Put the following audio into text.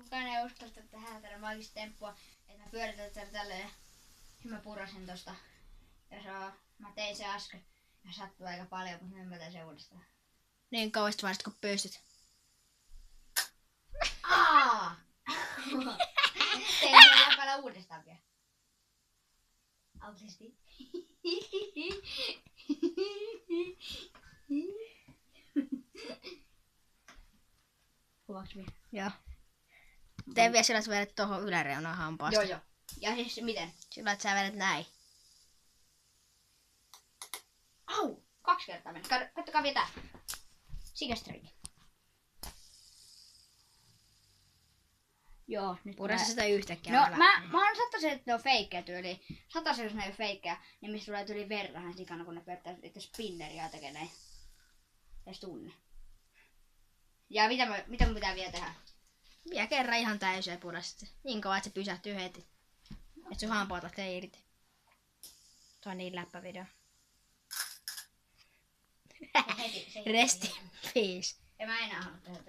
kukaan ei usko tehdä tätä maagista temppua, että mä pyöritän tätä tälleen ja mä purasin tosta. Ja mä tein se äsken ja sattuu aika paljon, mutta nyt mä teen se uudestaan. Niin kauheasti vaan sit kun pystyt. Aa! Tein sen vielä paljon uudestaan vielä. Autisti. Kuvaaks vielä? Joo. Tee vielä sillä, että sä vedät tohon yläreunaan hampaasta. Joo. Ja siis miten? Sillä, että sä vedät näin. Au! 2 kertaa meni. Kattokaa vielä tää. Sikästriiki. Joo, nyt Puressa sitä yhtäkkiä. No hyvä. mä oon satasen, että ne on feikkejä tyyliin. Satasen, jos ne ei oo feikkejä, niin mistä tulee tyyliin verrahan sikana, kun ne pyörittää itse spinneria ja tekee näin. Ees tunne. Ja mitä mun pitää vielä tehdä? Vielä kerran ihan täysin ja pura sitten. Niin kauan, että se pysähtyy heti. Et sun hampaat lähtee irti. Tuo on niin läppävideo. Se heti Resti peace. En mä enää halua tehdä.